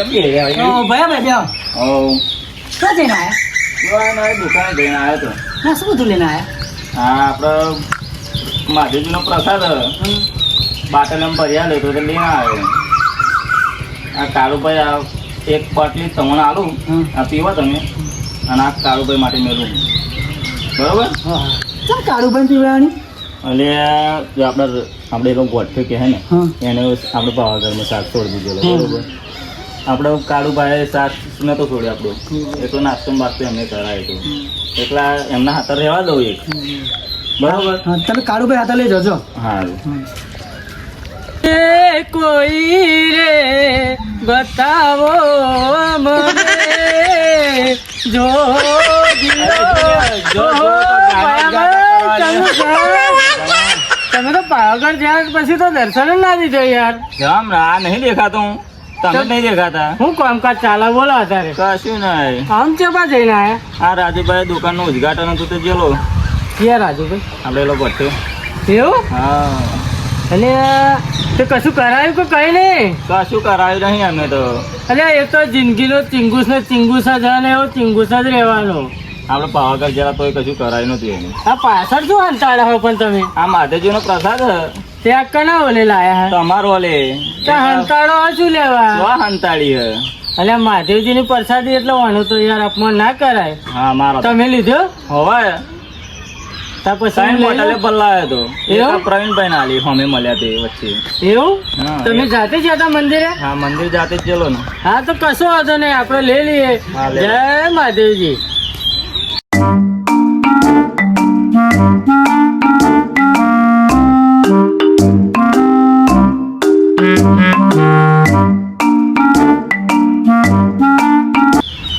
જઈને આયા દુકાને જઈને આવ્યો તો. ના શું બધું લઈને આયા? હા આપડે મહાદેવજી નો પ્રસાદ બાટલામાં ભર્યા લેતો એટલે લઈને આવ્યો. આ કાળુભાઈ આ એક પાટલી તમને આલું આ પીવા તમે અને આ કાળુભાઈ માટે મેલું બરોબર. ચાલ કાળુભાઈ પીવડાવવાની એટલે આપણે લોકો ગોઠવે કે હે ને એને આપણે પાવાગઢમાં શાક છોડી દીધેલો બરોબર. આપણે કાળુભાઈ શાક નતો છોડ્યો આપણો એટલો નાસ્તો બાસ્તો એમને કરાય તો એટલા એમના હાથે રહેવા દઉં એક બરાબર. તમે કાળુભાઈ હાથે લઈ જજો. સારું. કોઈ રે બતાવો મને જો તમે તો પાવાગઢ જ્યાં પછી તો દર્શન ના દીધો યાર. રામ આ નહીં દેખાતો હું તમે નહીં દેખાતા. હું કામકાજ ચાલે બોલો અત્યારે? કશું નહીં. આમ ચેપા જઈને આયા? આ રાજુભાઈ દુકાનનું ઉદઘાટન હતું તો ચલો ક્યાં રાજુભાઈ? આપણે લોકો ભટ્ટે. એવું? હા. અને તે કશું કરાયું કે કઈ નહીં? કશું કરાયું નહીં અમે તો. અરે એ તો જિંદગીનો ચિંગુસ ને ચિંગુસ જ હોય ને એવો ચિંગુસ જ રહેવાનો. આપણે પાવાગઢ જરા તોય કશું કરાયું નથી એને. આ પાછળ શું હંતાડા હો પણ તમે? આ મહાદેવજીનો પ્રસાદ ત્યાં કના ઓલે લાયા હે? તમારો ઓલે હંતાડો શું લેવા? હંતાળી હે. અલ્યા મહાદેવજી ની પ્રસાદી એટલે વાનો તો યાર અપમાન ના કરાય. હા મારો તમે લીધો હવે તા પછી બોટલે બદલાયો તો એક પ્રવીણભાઈ ના આલી અમે મળ્યા તે વચ્ચે. એવું? હા. તમે જાતે જ હતા મંદિરે? હા મંદિર જાતે જ ચલો ને. હા તો કશો વાંધો નહીં આપણે લઈ લઈએ. હા, લે. જય મહાદેવજી.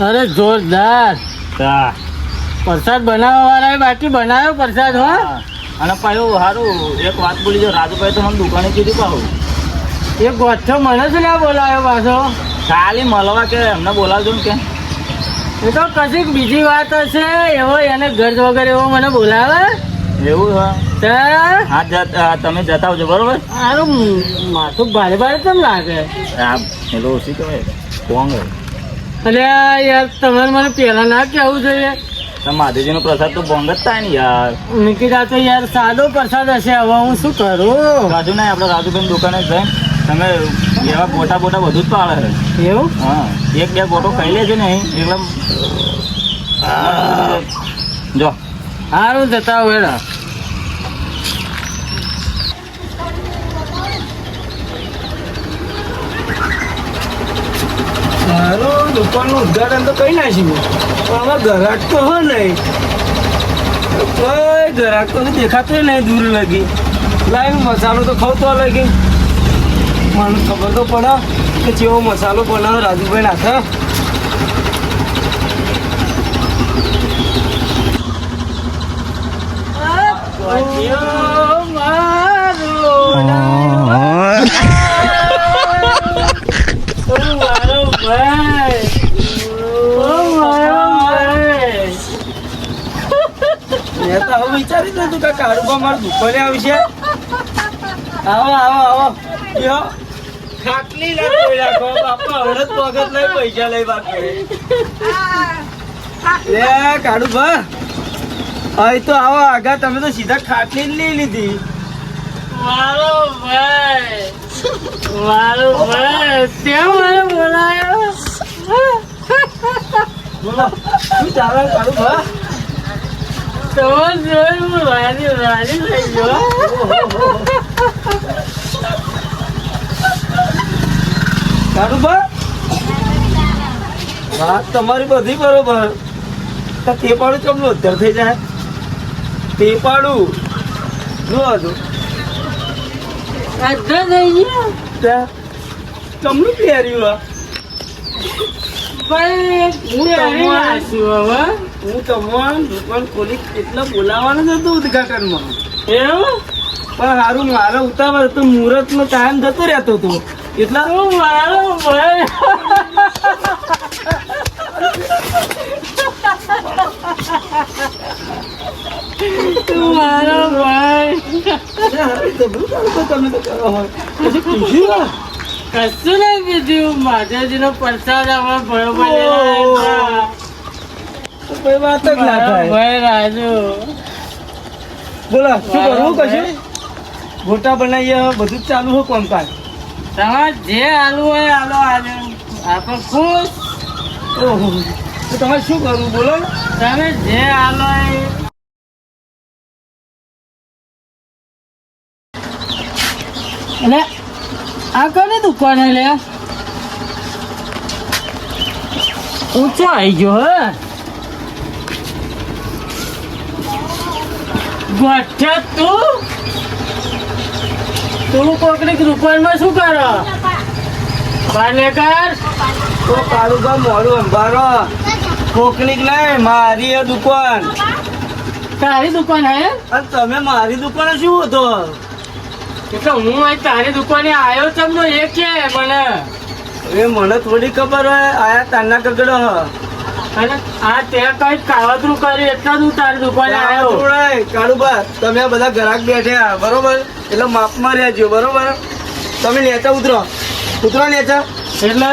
અરે જોરદાર હા. પ્રસાદ બનાવવા વાળા બાકી બનાવ્યો પ્રસાદ. હો અને પાછું સારું એક વાત બોલી જો રાજુભાઈ તો મને દુકાને કીધી પાછું એ ગોઠો મને જ ના બોલાયો પાછો. ખાલી મળવા કે એમને બોલાવજો ને કે એ તો કશીક બીજી વાત હશે એવો એને ઘર વગર એવો મને બોલાવે. એવું હા. તે હા તમે જતા આવજો બરોબર. મારું માથું ભારે ભારે કેમ લાગે? આ પેલો ઓછી કહેવાય કોંગ અરે યાર તમારે મને પહેલા ના કહેવું જોઈએ. મહાદેવજીનો પ્રસાદ તો બોંગ જ થાય ને યાર. નિકિતા તો યાર સાદો પ્રસાદ હશે. હવે હું શું કરું? રાજુ નહીં આપણે રાજુભાઈ દુકાને જઈને તમે એવા ગોટા બોટા બધું જ પાડે છે. એવું? હા એક બે ગોટો ખાઈ લેજો ને એટલે જો સારું જતા હોય. મારું દુકાનનું ઉદઘાટન તો કઈ નાખ્યું પણ આમાં ગ્રાહક તો હોય નહીં. કોઈ ગ્રાહક તો દેખાતો નહીં દૂર લગી. લાઈવ મસાલો તો ખાવતો લગી. મને ખબર તો પડે કે જેવો મસાલો બનાવે રાજુભાઈ નાખે. વિચારી તું કે કાળુબા મારું દુકાને આવશે. આવો આવો આવો ખાટલી લઈ રાખો બાપા. હમણાં જ પગત લઈ પૈસા લઈ બાકી લે કાળુબા. અહીં તો આવો આગા તમે તો સીધા ખાટલી જ લઈ લીધી. મારો ભાઈ ત્યાં મને બોલાયો. બોલો શું ચાલે કાળુબા? તો જોઈ હું રાજી રાજી થઈ ગયો. કાળુબા વાત તમારી બધી બરોબર. તે પાડું ચમનું અત્યારે થઈ જાય. તે પાડું જો હતું ચમનું પહેર્યું. હું તમારું દુકાન ખોલી એટલે બોલાવવાનું જ હતું ઉદઘાટનમાં. એવું? પણ સારું મારે ઉતાવળ તો મુહૂર્ત નો ટાઈમ જતો રહેતો હતો એટલા મારો ભાઈ. મારો ભાઈ તમે તો કરો હોય પછી પૂછ્યું કશું નહીં પીધું. માતાજીનો પ્રસાદ આમાં બરોબર લેવાય. તો કોઈ વાત જ ના થાય. ભાઈ રાજુ, બોલો શું કરવું કશું ગોટા બનાવીએ બધું જ ચાલુ હોય કોમકાજ. તમારે જે આલુ હોય આલો આજે આપણે ખુશ. ઓહો તો તમારે શું કરવું બોલો ને. તમે જે આલો એ. એટલે આ કોની દુકાન હે લે? ઊંચો આવી ગયો હે. ગોઠ્યા તું કોકની દુકાનમાં શું કરો? બાનેકર તો કાળુભા મોડું અંભારો કોકનીક નહીં મારી એ દુકાન. તારી દુકાન હે? અને તમે મારી દુકાને શું હતો? એટલે હું અહીં તારી દુકાને આવ્યો તમને એ કે મને. એ મને થોડી ખબર હોય આયા તારના કગડો અને આ તે કઈ કાવતરું કર્યું એટલે હું તારી દુકાને આવ્યો. કાળુભા તમે આ બધા ગ્રાહક બેઠ્યા બરોબર એટલે માપમાં રહેજો બરોબર. તમે નેચા ઉતરો નેચા. એટલે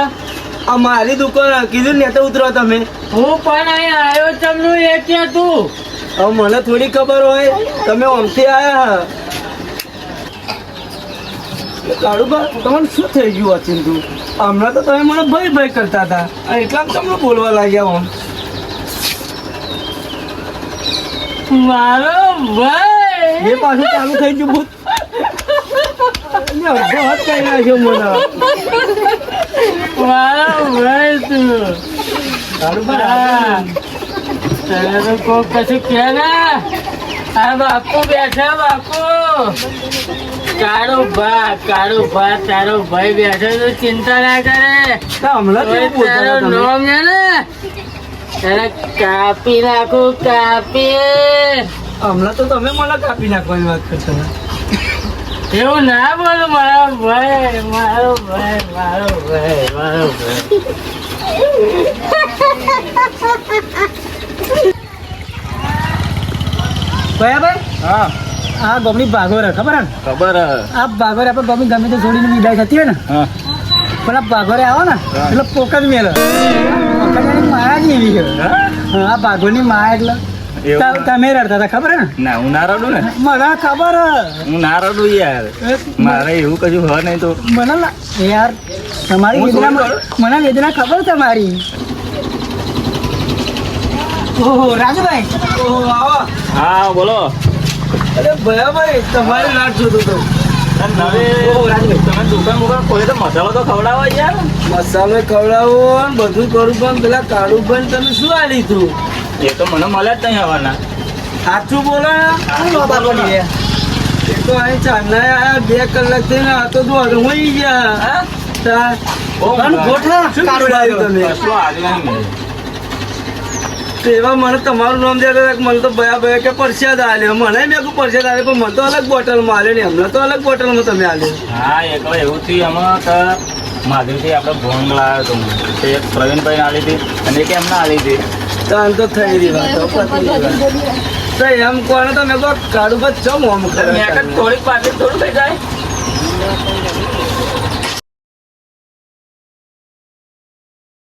આ મારી દુકાન કીધું નેચા ઉતરો તમે. હું પણ અહીં આવ્યો તમને એ કે તું. હવે મને થોડી ખબર હોય તમે આમથી આયા. કાળુભા તમારે શું થઈ ગયું અચિંતુ? હમણાં તો તમે મને ભય કરતા હતા અને એટલા તમને બોલવા લાગ્યા આમ. મારો ભાઈ એ પાછું ચાલુ થઈ ગયું ભૂત. અડધો હાથ કરી નાખ્યો મને. મારો ભાઈ તું. કાળુભા તને તો કોક કશું કે ને. આ બાપુ બેઠા બાપુ. કાળુભા તારો ભાઈ બેઠો તો ચિંતા ના કરે. હમણાં કેવું બોલતા તારો હતા તમે? નામ છે ને તને કાપી નાખું કાપી. હમણાં તો તમે મને કાપી નાખવાની વાત કરતા હતા. એવું ના બોલો મારો ભાઈ. બરાબર હા આ ગમની ભાગોરે ખબર હે ને? ખબર હે. આ ભાગોરે આપણે ગમી ગમે તે છોડીને વિદાય થતી હોય ને હા પણ આ ભાગોરે આવો ને એટલે પોક જ મેળે. માયા જ એવી છે. હા આ ભાગોની માયા એટલે એવું? તમે રડતા હતા ખબર હે ને? ના હું ના રડું ને. મને ખબર હે. હું ના રડું યાર. મારે એવું કશું હોય નહીં તો. મને યાર તમારી હું વેદના શું મને વેદના ખબર તમારી. ઓહો રાજુભાઈ ઓહો આવો. હા બોલો. અરે ભયાભાઈ તમારી રાત જોતો હતો. તમે દુકાન કોઈ તો મસાલો તો ખવડાવો યાર. મસાલો ખવડાવો ને બધું કરું પણ પેલા કાળુભાઈ તમે શું આ લીધું? એ તો મને મળે જ નહીં આવવાના. સાચું બોલો ને. સાચું બોલો ને. એ તો અહીં ચાંદના આયા 2 કલાક થઈને આ તો હું ગયા. હા? તાર. બહુ અને ગોઠા શું ખવડાવ્યું તમે? કશું આવ્યું નહીં. તો એવા મને તમારું નામ દેતા હતા કે મને તો ભયા કે પરસ્યાદ આલ્યો. મને મેં કહું પરસ્યાદ આલ્યો પણ મને તો અલગ બોટલમાં આલ્યો ને હમણાં તો અલગ બોટલમાં તમે આલ્યો. હા એકલો એવું થયું એમાં તો માધુરથી આપણે ભોંગ લાવ્યો તો તે પ્રવીણભાઈ આલી હતી અને એક એમને આલી હતી. તાન તો થઈ રહી વાત પતી ગઈ વાત. તો એમ કોને તો મેં કહું કાળું બસ ચમ આમ મેં કરે થોડીક પાછી થોડું થઈ જાય.